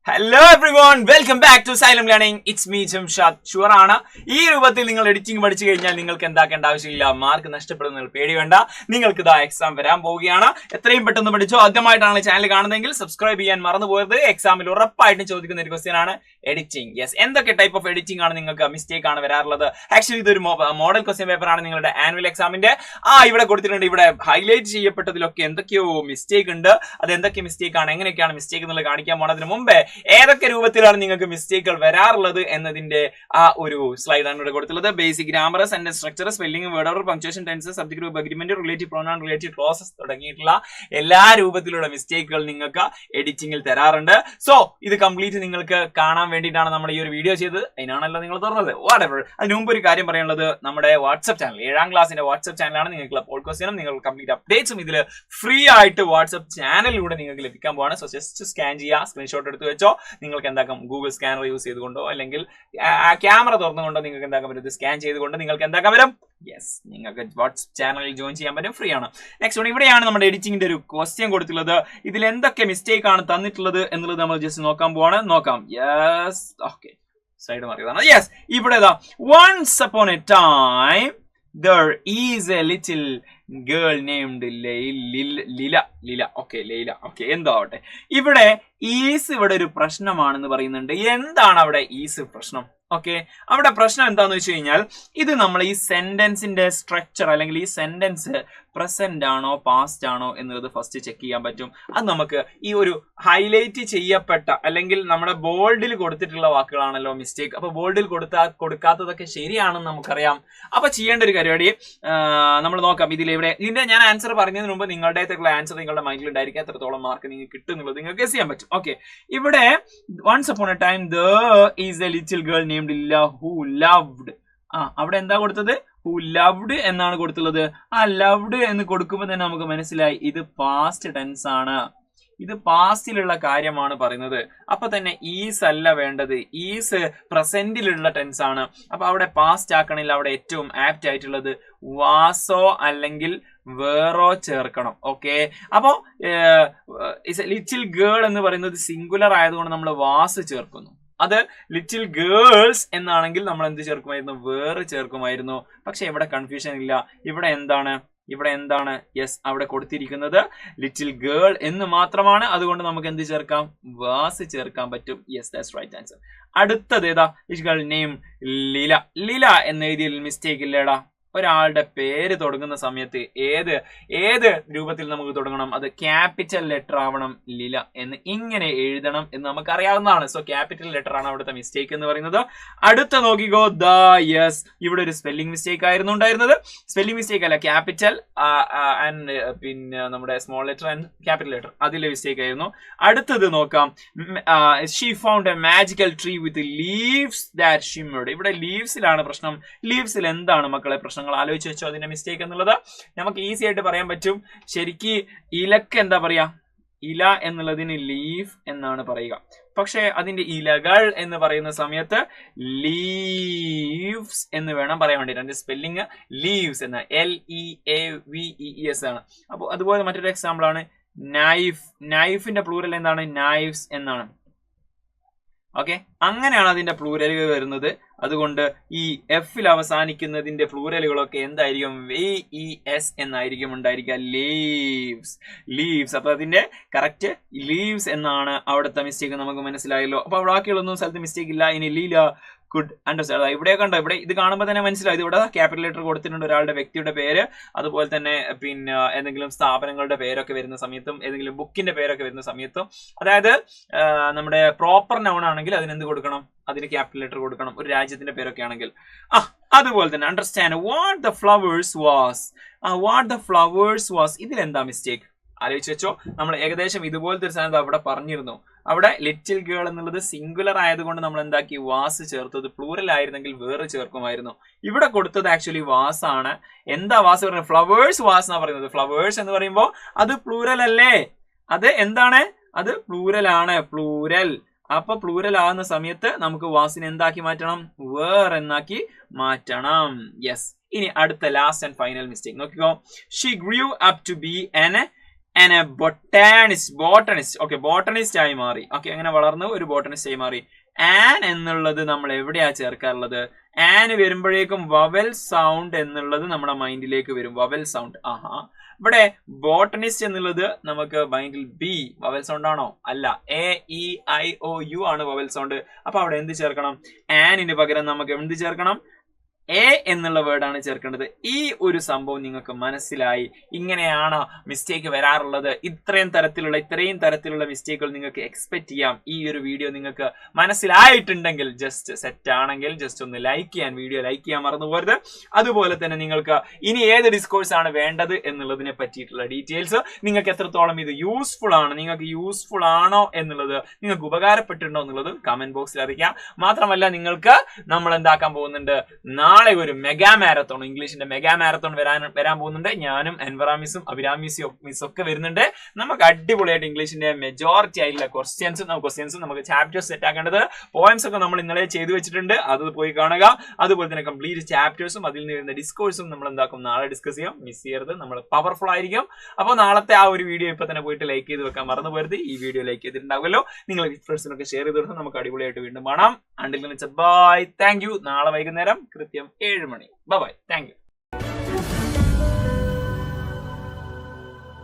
Hello everyone, welcome back to Xylem learning. It's me Jamshad. Sure ആണ്, ഈ രൂപത്തിൽ നിങ്ങൾ എഡിറ്റിംഗ് പഠിച്ചു കഴിഞ്ഞാൽ നിങ്ങൾക്ക് എന്താക്കേണ്ട ആവശ്യമില്ല, മാർക്ക് നഷ്ടപ്പെടുന്ന പേടി വേണ്ട. നിങ്ങൾക്ക് ഇതാ എക്സാം വരാൻ പോവുകയാണ്. എത്രയും പെട്ടെന്ന് പഠിച്ചോ. ആദ്യമായിട്ടാണ് ചാനൽ കാണുന്നതെങ്കിൽ സബ്സ്ക്രൈബ് ചെയ്യാൻ മറന്നു പോയത്. എക്സാമിൽ ഉറപ്പായിട്ടും ചോദിക്കുന്ന ഒരു ക്വസ്റ്റ്യൻ ആണ് എഡിറ്റിംഗ്. യെസ്, എന്തൊക്കെ ടൈപ്പ് ഓഫ് എഡിറ്റിംഗ് ആണ് നിങ്ങൾക്ക് മിസ്റ്റേക്ക് ആണ് വരാറുള്ളത്? ആക്ച്വലി ഇതൊരു മോഡൽ ക്വസ്റ്റ്യൻ പേപ്പർ ആണ് നിങ്ങളുടെ ആനുവൽ എക്സാമിന്റെ. ഇവിടെ കൊടുത്തിട്ടുണ്ട്, ഇവിടെ ഹൈലൈറ്റ് ചെയ്യപ്പെട്ടതിലൊക്കെ എന്തൊക്കെയോ മിസ്റ്റേക്ക് ഉണ്ട്. അത് എന്തൊക്കെ മിസ്റ്റേക്ക് ആണ്, എങ്ങനെയൊക്കെയാണ് മിസ്റ്റേക്ക് എന്നുള്ളത് കാണിക്കാൻ പോണതിന് മുമ്പേ ഏതൊക്കെ രൂപത്തിലാണ് നിങ്ങൾക്ക് മിസ്റ്റേക്കുകൾ വരാറുള്ളത് എന്നതിന്റെ ഒരു സ്ലൈഡാണ് ഇവിടെ കൊടുത്തുള്ളത്. Basic grammar, sentence structure, spelling, word order, punctuation, tense, subject group agreement, relative pronoun, relative clauses തുടങ്ങിയിട്ടുള്ള എല്ലാ രൂപത്തിലുള്ള മിസ്റ്റേക്കുകൾ നിങ്ങൾക്ക് എഡിറ്റിംഗിൽ തരാറുണ്ട്. സോ ഇത് കംപ്ലീറ്റ് നിങ്ങൾക്ക് കാണാൻ വേണ്ടിയിട്ടാണ് നമ്മൾ ഈ ഒരു വീഡിയോ ചെയ്തത്. അതിനാണല്ലോ നിങ്ങൾ തുറന്നത്. വാട്ടെവർ. അതിന് മുമ്പ് ഒരു കാര്യം പറയാനുള്ളത്, നമ്മുടെ വാട്സ്ആപ്പ് ചാനൽ, 7ാം ക്ലാസ്സിന്റെ വാട്സ്ആപ്പ് ചാനലാണ്. നിങ്ങൾക്ക് പോൾ ക്വസ്റ്റ്യനും നിങ്ങൾക്ക് കംപ്ലീറ്റ് അപ്ഡേറ്റ്സും ഇതിൽ ഫ്രീ ആയിട്ട് വാട്സ്ആപ്പ് ചാനലിലൂടെ നിങ്ങൾക്ക് ലഭിക്കാൻ പോവാണ്. സോ ജസ്റ്റ് സ്കാൻ ചെയ്യുക, സ്ക്രീൻഷോട്ട് എടുത്ത് വെച്ചോ. നിങ്ങൾക്ക് എന്താക്കാം, ഗൂഗിൾ സ്കാനർ യൂസ് ചെയ്തുകൊണ്ടോ അല്ലെങ്കിൽ ക്യാമറ തുറന്നുകൊണ്ടോ നിങ്ങൾക്ക് എന്താക്കാൻ പറ്റും, സ്കാൻ ചെയ്തുകൊണ്ട് നിങ്ങൾക്ക് എന്താക്കാൻ പറ്റും. യെസ്, നിങ്ങൾക്ക് വാട്സ്ആപ്പ് ചാനലിൽ ജോയിൻ ചെയ്യാൻ പറ്റും, ഫ്രീ ആണ്. നെക്സ്റ്റ് വൺ, ഇവിടെയാണ് നമ്മുടെ എഡിറ്റിംഗിന്റെ ഒരു ക്വസ്റ്റ്യൻ കൊടുത്തിട്ടുള്ളത്. ഇതിൽ എന്തൊക്കെ മിസ്റ്റേക്ക് ആണ് തന്നിട്ടുള്ളത് എന്നുള്ളത് നമ്മൾ ജസ്റ്റ് നോക്കാൻ പോവാണ്. നോക്കാം. യെസ്, ഓക്കെ, സൈഡ് മാറിയതാണ്. യെസ്, ഇവിടെ once upon a time there is a little girl named Leela. Okay, Leela. Okay, എന്താവട്ടെ. ഇവിടെ ഈസ് ഇവിടെ ഒരു പ്രശ്നമാണെന്ന് പറയുന്നുണ്ട്. എന്താണ് അവിടെ ഈസ് പ്രശ്നം? ഓക്കെ, അവിടെ പ്രശ്നം എന്താന്ന് വെച്ച് കഴിഞ്ഞാൽ, ഇത് നമ്മൾ ഈ സെന്റൻസിന്റെ സ്ട്രക്ചർ അല്ലെങ്കിൽ ഈ സെന്റൻസ് പ്രസന്റ് ആണോ പാസ്റ്റ് ആണോ എന്നുള്ളത് ഫസ്റ്റ് ചെക്ക് ചെയ്യാൻ പറ്റും. അത് നമുക്ക് ഈ ഒരു ഹൈലൈറ്റ് ചെയ്യപ്പെട്ട അല്ലെങ്കിൽ നമ്മുടെ ബോൾഡിൽ കൊടുത്തിട്ടുള്ള വാക്കുകളാണല്ലോ മിസ്റ്റേക്ക്. അപ്പൊ ബോൾഡിൽ കൊടുക്കാത്തതൊക്കെ ശരിയാണെന്ന് നമുക്കറിയാം. അപ്പൊ ചെയ്യേണ്ട ഒരു പരിപാടി നമ്മൾ നോക്കാം. ഇതിന്റെ ഞാൻ ആൻസർ പറഞ്ഞതിന് മുമ്പ് നിങ്ങളുടെ ആൻസർ നിങ്ങളുടെ മൈൻഡിൽ ഉണ്ടായിരിക്കും. എത്രത്തോളം മാർക്ക് നിങ്ങൾക്ക് കിട്ടും എന്നുള്ളത് നിങ്ങൾക്ക് ഗസ് ചെയ്യാൻ പറ്റും. ഓക്കെ, ഇവിടെ once upon a time there is a little girl named Lila who loved. അവിടെ എന്താ കൊടുത്തത്? who loved എന്നാണ് കൊടുത്തുള്ളത്. loved എന്ന് കൊടുക്കുമ്പോൾ തന്നെ നമുക്ക് മനസ്സിലായി ഇത് പാസ്റ്റ് ടെൻസ് ആണ്. ഇത് പാസ്റ്റിലുള്ള കാര്യമാണ് പറയുന്നത്. അപ്പൊ തന്നെ ഈസ് അല്ല വേണ്ടത്, ഈസ് പ്രസന്റിലുള്ള ടെൻസ് ആണ്. അപ്പൊ അവിടെ പാസ്റ്റ് ആക്കണില്ല. അവിടെ ഏറ്റവും ആപ്റ്റ് ആയിട്ടുള്ളത് വാസോ അല്ലെങ്കിൽ വേറോ ചേർക്കണം. ഓക്കെ, അപ്പോ ലിറ്റിൽ ഗേൾ എന്ന് പറയുന്നത് സിംഗുലർ ആയതുകൊണ്ട് നമ്മൾ വാസ് ചേർക്കുന്നു. അത് ലിറ്റിൽ ഗേൾസ് എന്നാണെങ്കിൽ നമ്മൾ എന്ത് ചേർക്കുമായിരുന്നു? വേറെ ചേർക്കുമായിരുന്നു. പക്ഷെ ഇവിടെ കൺഫ്യൂഷൻ ഇല്ല. ഇവിടെ എന്താണ്? യെസ്, അവിടെ കൊടുത്തിരിക്കുന്നത് ലിറ്റിൽ ഗേൾ എന്ന് മാത്രമാണ്. അതുകൊണ്ട് നമുക്ക് എന്ത് ചേർക്കാം? വാസ് ചേർക്കാൻ പറ്റും. Yes, that's right answer. അടുത്തത് ഏതാ? ഗേൾ നെയിം ലീല എന്ന് എഴുതിയതിൽ മിസ്റ്റേക്ക് ഇല്ലേടാ. ഒരാളുടെ പേര് തുടങ്ങുന്ന സമയത്ത് ഏത് രൂപത്തിൽ നമുക്ക് തുടങ്ങണം? അത് ക്യാപിറ്റൽ ലെറ്റർ ആവണം. ലീല എന്ന് ഇങ്ങനെ എഴുതണം എന്ന് നമുക്ക് അറിയാവുന്നതാണ്. സോ ക്യാപിറ്റൽ ലെറ്റർ ആണ് അവിടുത്തെ മിസ്റ്റേക്ക് എന്ന് പറയുന്നത്. അടുത്ത നോക്കിക്കോ. യെസ്, ഇവിടെ ഒരു സ്പെല്ലിംഗ് മിസ്റ്റേക്ക് ആയിരുന്നു ഉണ്ടായിരുന്നത്. സ്പെല്ലിംഗ് മിസ്റ്റേക്ക് അല്ല, ക്യാപിറ്റൽ ആൻഡ് പിന്നെ നമ്മുടെ small letter and capital letter, അതിലെ മിസ്റ്റേക്ക് ആയിരുന്നു. അടുത്തത് നോക്കാം. She found a magical tree with leaves that shimmered. ഇവിടെ ലീവ്സിലാണ് പ്രശ്നം. ലീവ്സിൽ എന്താണ് മക്കളെ പ്രശ്നം? ആലോചിച്ച് വെച്ചോ അതിന്റെ മിസ്റ്റേക്ക് എന്നുള്ളത്. നമുക്ക് ഈസി ആയിട്ട് പറയാൻ പറ്റും. ശരിക്ക് ഇലക്ക് എന്താ പറയാ? ഇല എന്നുള്ളതിന് ലീഫ് എന്നാണ് പറയുക. പക്ഷെ അതിന്റെ ഇലകൾ എന്ന് പറയുന്ന സമയത്ത് ലീവ്സ് എന്ന് വേണം പറയാൻ വേണ്ടിട്ട്. അതിന്റെ സ്പെല്ലിങ് ലീവ്സ് എന്ന LEAVES ആണ്. അപ്പോൾ അതുപോലെ മറ്റൊരു എക്സാമ്പിൾ ആണ് നൈഫ്. നൈഫിന്റെ പ്ലൂറൽ എന്താണ്? നൈഫ്സ് എന്നാണ്. ഓക്കെ, അങ്ങനെയാണ് അതിന്റെ പ്ലൂരലുകൾ വരുന്നത്. അതുകൊണ്ട് ഈ എഫിൽ അവസാനിക്കുന്നതിന്റെ പ്ലൂരലുകളൊക്കെ എന്തായിരിക്കും? VES എന്നായിരിക്കും ഉണ്ടായിരിക്കുക. ലീവ്സ്. അപ്പൊ അതിന്റെ കറക്റ്റ് ലീവ്സ് എന്നാണ് അവിടുത്തെ മിസ്റ്റേക്ക്. നമുക്ക് മനസ്സിലായല്ലോ. അപ്പൊ ബാക്കിയുള്ളൊന്നും സ്ഥലത്ത് മിസ്റ്റേക്ക് ഇല്ല. ഇനി ലീല കുഡ് അണ്ടർസ്റ്റാൻഡ്. ഇവിടെ കണ്ടോ, ഇവിടെ ഇത് കാണുമ്പോൾ തന്നെ മനസ്സിലായി. ഇവിടെ ക്യാപിറ്റൽ ലെറ്റർ കൊടുത്തിട്ടുണ്ട്, ഒരാളുടെ വ്യക്തിയുടെ പേര്. അതുപോലെ തന്നെ പിന്നെ ഏതെങ്കിലും സ്ഥാപനങ്ങളുടെ പേരൊക്കെ വരുന്ന സമയത്തും ഏതെങ്കിലും ബുക്കിന്റെ പേരൊക്കെ വരുന്ന സമയത്തും, അതായത് നമ്മുടെ പ്രോപ്പർ നൗൺ ആണെങ്കിൽ അതിനെന്ത് കൊടുക്കണം? അതിന് ക്യാപിറ്റൽ ലെറ്റർ കൊടുക്കണം. ഒരു രാജ്യത്തിന്റെ പേരൊക്കെ ആണെങ്കിൽ. അതുപോലെ തന്നെ understand what the flowers was. ഇതിലെന്താ മിസ്റ്റേക്ക്? ആലോചിച്ച് വെച്ചോ. നമ്മൾ ഏകദേശം ഇതുപോലത്തെ ഒരു സാധനം അവിടെ പറഞ്ഞിരുന്നു. അവിടെ ലിറ്റിൽ ഗേൾ എന്നുള്ളത് സിംഗുലർ ആയതുകൊണ്ട് നമ്മൾ എന്താക്കി? വാസ് ചേർത്തത്. പ്ലൂറൽ ആയിരുന്നെങ്കിൽ വേറെ ചേർക്കുമായിരുന്നു. ഇവിടെ കൊടുത്തത് ആക്ച്വലി വാസ് ആണ്. എന്താ വാസ് പറയുന്നത്? ഫ്ലവേഴ്സ് വാസ് എന്നാ പറയുന്നത്. ഫ്ലവേഴ്സ് എന്ന് പറയുമ്പോൾ അത് പ്ലൂറൽ അല്ലേ? അത് എന്താണ്? അത് പ്ലൂറൽ ആണ്. പ്ലൂരൽ. അപ്പൊ പ്ലൂരൽ ആകുന്ന സമയത്ത് നമുക്ക് വാസിനെ എന്താക്കി മാറ്റണം? വേറെ എന്നാക്കി മാറ്റണം. യെസ്. ഇനി അടുത്ത ലാസ്റ്റ് ആൻഡ് ഫൈനൽ മിസ്റ്റേക്ക് നോക്കിക്കോ. She grew up to be an and a botanist okay botanist ആയി മാറി. ഓക്കെ അങ്ങനെ വളർന്നു ഒരു ബോട്ടണിസ്റ്റ് ആയി മാറി. ആൻ എന്നുള്ളത് നമ്മൾ എവിടെയാ ചേർക്കാറുള്ളത്? ആന് വരുമ്പോഴേക്കും വവൽ സൗണ്ട് എന്നുള്ളത് നമ്മുടെ മൈൻഡിലേക്ക് വരും. Vowel sound. ഇവിടെ ബോട്ടണിസ്റ്റ് എന്നുള്ളത് നമുക്ക് മൈൻഡിൽ ബി വവൽ സൗണ്ട് ആണോ? അല്ല. AEIOU ആണ് വവൽ സൗണ്ട്. അപ്പൊ അവിടെ എന്ത് ചേർക്കണം? ആനിന് പകരം നമുക്ക് എന്ത് ചേർക്കണം? എ എന്നുള്ള വേർഡാണ് ചേർക്കേണ്ടത്. ഈ ഒരു സംഭവം നിങ്ങൾക്ക് മനസ്സിലായി. ഇങ്ങനെയാണ് മിസ്റ്റേക്ക് വരാറുള്ളത്. ഇത്രയും തരത്തിലുള്ള മിസ്റ്റേക്കുകൾ നിങ്ങൾക്ക് എക്സ്പെക്ട് ചെയ്യാം. ഈ ഒരു വീഡിയോ നിങ്ങൾക്ക് മനസ്സിലായിട്ടുണ്ടെങ്കിൽ ജസ്റ്റ് സെറ്റ് ആണെങ്കിൽ ജസ്റ്റ് ഒന്ന് ലൈക്ക് ചെയ്യാൻ, വീഡിയോ ലൈക്ക് ചെയ്യാൻ മറന്നു പോകരുത്. അതുപോലെ തന്നെ നിങ്ങൾക്ക് ഇനി ഏത് ഡിസ്കോഴ്സ് ആണ് വേണ്ടത് എന്നുള്ളതിനെ പറ്റിയിട്ടുള്ള ഡീറ്റെയിൽസ്, നിങ്ങൾക്ക് എത്രത്തോളം ഇത് യൂസ്ഫുൾ ആണ്, നിങ്ങൾക്ക് യൂസ്ഫുൾ ആണോ എന്നുള്ളത്, നിങ്ങൾക്ക് ഉപകാരപ്പെട്ടിട്ടുണ്ടോ എന്നുള്ളത് കമന്റ് ബോക്സിൽ അറിയിക്കാം. മാത്രമല്ല നിങ്ങൾക്ക് നമ്മൾ എന്താക്കാൻ പോകുന്നുണ്ട്, നാളെ ഒരു മെഗാ മാരത്തോൺ, ഇംഗ്ലീഷിന്റെ മെഗാ മാരത്തോൺ വരാൻ പോകുന്നുണ്ട്. ഞാനും അൻവറ മിസ്സും അഭിരാം മിസ്സും ഒക്കെ വരുന്നുണ്ട്. നമുക്ക് അടിപൊളിയായിട്ട് ഇംഗ്ലീഷിന്റെ മെജോറിറ്റി ആയിട്ടുള്ള ക്വസ്റ്റ്യൻസും നമുക്ക് ചാപ്റ്റേഴ്സ് സെറ്റ് ആക്കേണ്ടത്, പോയിന്റ്സ് ഒക്കെ നമ്മൾ ഇന്നലെ ചെയ്തു വെച്ചിട്ടുണ്ട്. അത് പോയി കാണുക. അതുപോലെ തന്നെ കംപ്ലീറ്റ് ചാപ്റ്റേഴ്സും അതിൽ നിന്ന് വരുന്ന ഡിസ്കോഴ്സും നമ്മൾ എന്താക്കും, നാളെ ഡിസ്കസ് ചെയ്യാം. മിസ് ചെയ്യരുത്, നമ്മൾ പവർഫുൾ ആയിരിക്കും. അപ്പോൾ നാളത്തെ ആ ഒരു വീഡിയോ ഇപ്പൊ തന്നെ പോയിട്ട് ലൈക്ക് ചെയ്ത് വെക്കാൻ മറന്നു പോരുത്. ഈ വീഡിയോ ലൈക്ക് ചെയ്തിട്ടുണ്ടാവുമല്ലോ. നിങ്ങൾ ഫ്രണ്ട്സിനൊക്കെ ഷെയർ ചെയ്ത് കൊടുത്ത് നമുക്ക് അടിപൊളിയായിട്ട് വീണ്ടും കാണാം. Until bye. Thank you. നാളെ വൈകുന്നേരം കൃത്യം 7 മണി. ബൈ. Thank U.